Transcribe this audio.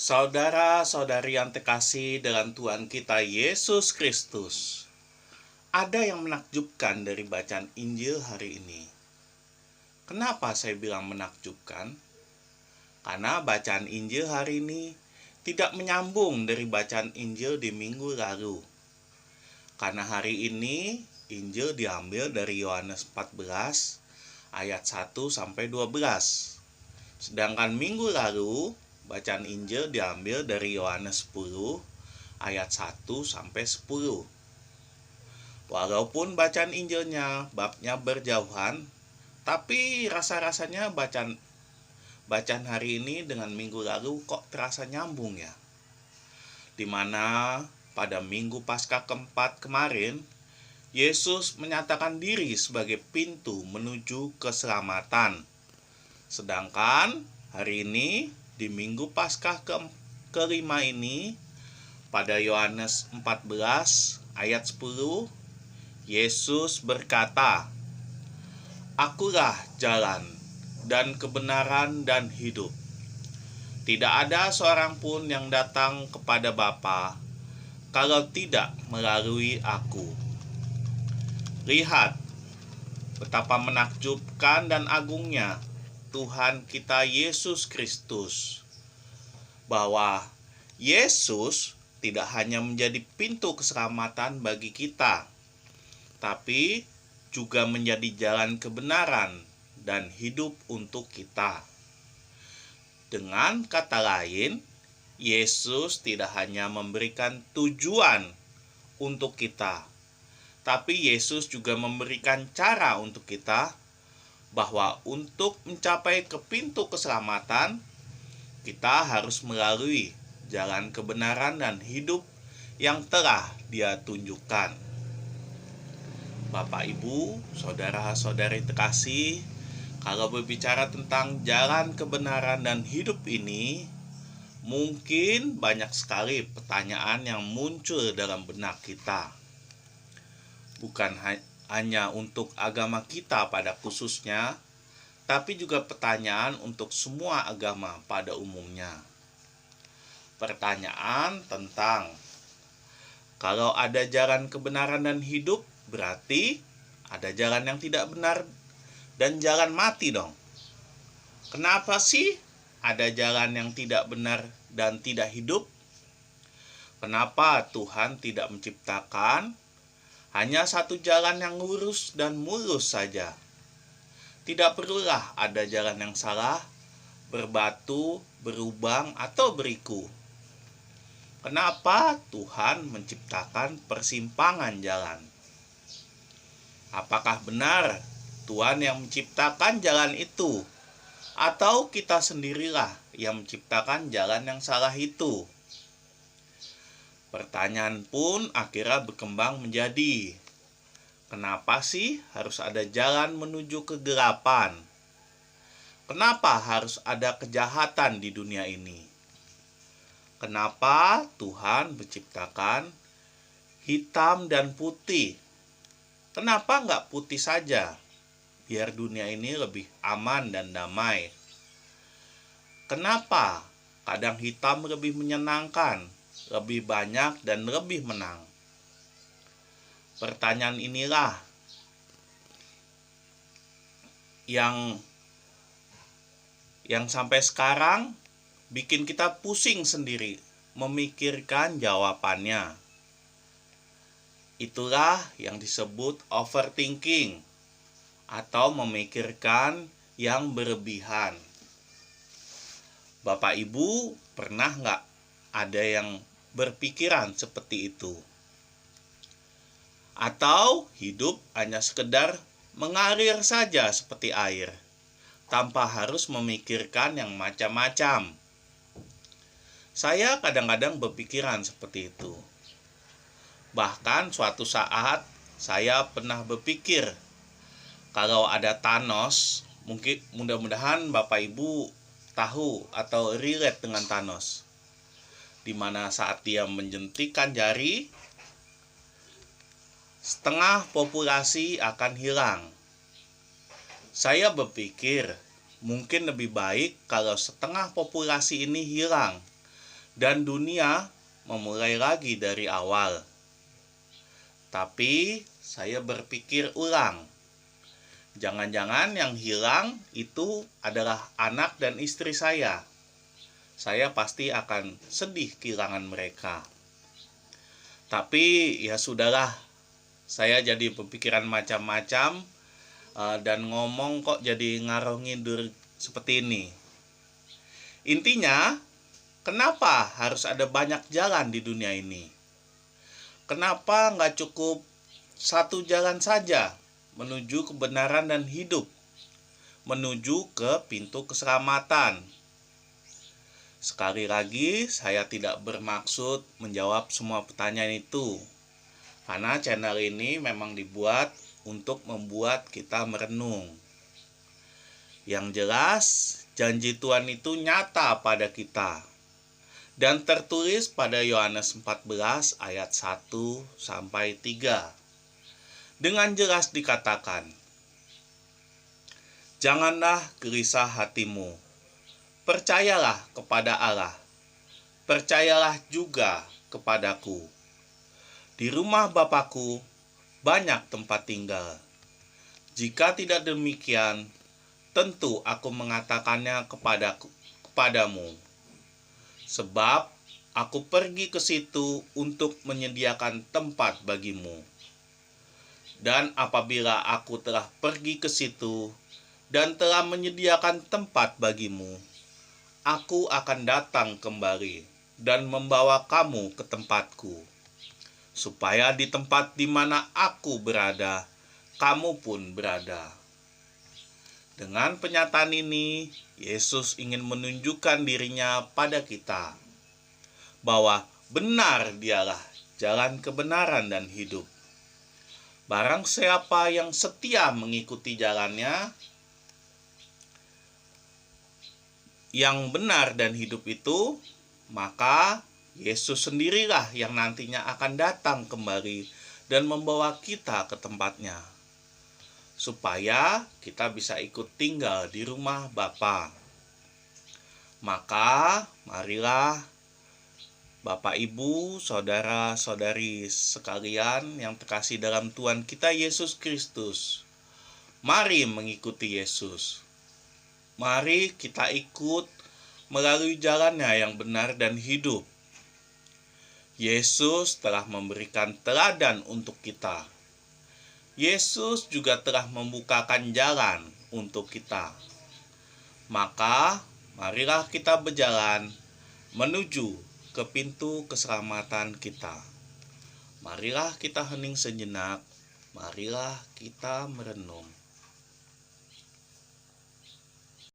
Saudara-saudari yang terkasih dalam Tuhan kita Yesus Kristus, ada yang menakjubkan dari bacaan Injil hari ini. Kenapa saya bilang menakjubkan? Karena bacaan Injil hari ini tidak menyambung dari bacaan Injil di minggu lalu. Karena hari ini Injil diambil dari Yohanes 14 ayat 1 sampai 12. Sedangkan minggu lalu bacaan Injil diambil dari Yohanes 10 ayat 1 sampai 10. Walaupun bacaan Injilnya babnya berjauhan, tapi rasa-rasanya bacaan hari ini dengan minggu lalu kok terasa nyambung ya. Dimana pada minggu Paskah keempat kemarin, Yesus menyatakan diri sebagai pintu menuju keselamatan. Sedangkan hari ini di minggu Paskah kelima ini, pada Yohanes 14 ayat 10, Yesus berkata, "Akulah jalan dan kebenaran dan hidup. Tidak ada seorang pun yang datang kepada Bapa kalau tidak melalui Aku." Lihat betapa menakjubkan dan agungnya Tuhan kita Yesus Kristus, bahwa Yesus tidak hanya menjadi pintu keselamatan bagi kita, tapi juga menjadi jalan kebenaran dan hidup untuk kita. Dengan kata lain, Yesus tidak hanya memberikan tujuan untuk kita, tapi Yesus juga memberikan cara untuk kita, bahwa untuk mencapai ke pintu keselamatan, kita harus melalui jalan kebenaran dan hidup yang telah Dia tunjukkan. Bapak, Ibu, saudara-saudari terkasih, kalau berbicara tentang jalan kebenaran dan hidup ini, mungkin banyak sekali pertanyaan yang muncul dalam benak kita. Bukan hanya untuk agama kita pada khususnya, tapi juga pertanyaan untuk semua agama pada umumnya. Pertanyaan tentang, kalau ada jalan kebenaran dan hidup, berarti ada jalan yang tidak benar dan jalan mati dong. Kenapa sih ada jalan yang tidak benar dan tidak hidup? Kenapa Tuhan tidak menciptakan hanya satu jalan yang lurus dan mulus saja? Tidak perlulah ada jalan yang salah, berbatu, berlubang, atau beriku. Kenapa Tuhan menciptakan persimpangan jalan? Apakah benar Tuhan yang menciptakan jalan itu, atau kita sendirilah yang menciptakan jalan yang salah itu? Pertanyaan pun akhirnya berkembang menjadi, kenapa sih harus ada jalan menuju kegelapan? Kenapa harus ada kejahatan di dunia ini? Kenapa Tuhan menciptakan hitam dan putih? Kenapa nggak putih saja, biar dunia ini lebih aman dan damai? Kenapa kadang hitam lebih menyenangkan, lebih banyak dan lebih menang? Pertanyaan inilah yang sampai sekarang bikin kita pusing sendiri memikirkan jawabannya. Itulah yang disebut overthinking, atau memikirkan yang berlebihan. Bapak Ibu, pernah nggak ada yang berpikiran seperti itu? Atau hidup hanya sekedar mengalir saja seperti air, tanpa harus memikirkan yang macam-macam? Saya kadang-kadang berpikiran seperti itu. Bahkan suatu saat saya pernah berpikir, kalau ada Thanos, mungkin mudah-mudahan Bapak Ibu tahu atau relate dengan Thanos, dimana saat dia menjentikan jari, setengah populasi akan hilang. Saya berpikir, mungkin lebih baik kalau setengah populasi ini hilang dan dunia memulai lagi dari awal. Tapi saya berpikir ulang. Jangan-jangan yang hilang itu adalah anak dan istri saya. Saya pasti akan sedih kehilangan mereka. Tapi ya sudahlah, saya jadi berpikiran macam-macam dan ngomong kok jadi ngarung ngidur seperti ini. Intinya, kenapa harus ada banyak jalan di dunia ini? Kenapa nggak cukup satu jalan saja menuju kebenaran dan hidup, menuju ke pintu keselamatan? Sekali lagi, saya tidak bermaksud menjawab semua pertanyaan itu, karena channel ini memang dibuat untuk membuat kita merenung. Yang jelas, janji Tuhan itu nyata pada kita dan tertulis pada Yohanes 14 ayat 1-3. Dengan jelas dikatakan, "Janganlah gelisah hatimu, percayalah kepada Allah, percayalah juga kepadaku. Di rumah Bapakku banyak tempat tinggal. Jika tidak demikian, tentu aku mengatakannya kepadamu. Sebab aku pergi ke situ untuk menyediakan tempat bagimu. Dan apabila aku telah pergi ke situ dan telah menyediakan tempat bagimu, aku akan datang kembali dan membawa kamu ke tempatku, supaya di tempat di mana aku berada, kamu pun berada." Dengan pernyataan ini, Yesus ingin menunjukkan dirinya pada kita, bahwa benar dialah jalan kebenaran dan hidup. Barang siapa yang setia mengikuti jalannya, yang benar dan hidup itu, maka Yesus sendirilah yang nantinya akan datang kembali dan membawa kita ke tempatnya, supaya kita bisa ikut tinggal di rumah Bapa. Maka marilah Bapak, Ibu, saudara-saudari sekalian yang terkasih dalam Tuhan kita Yesus Kristus, mari mengikuti Yesus. Mari kita ikut melalui jalannya yang benar dan hidup. Yesus telah memberikan teladan untuk kita. Yesus juga telah membukakan jalan untuk kita. Maka, marilah kita berjalan menuju ke pintu keselamatan kita. Marilah kita hening sejenak, marilah kita merenung.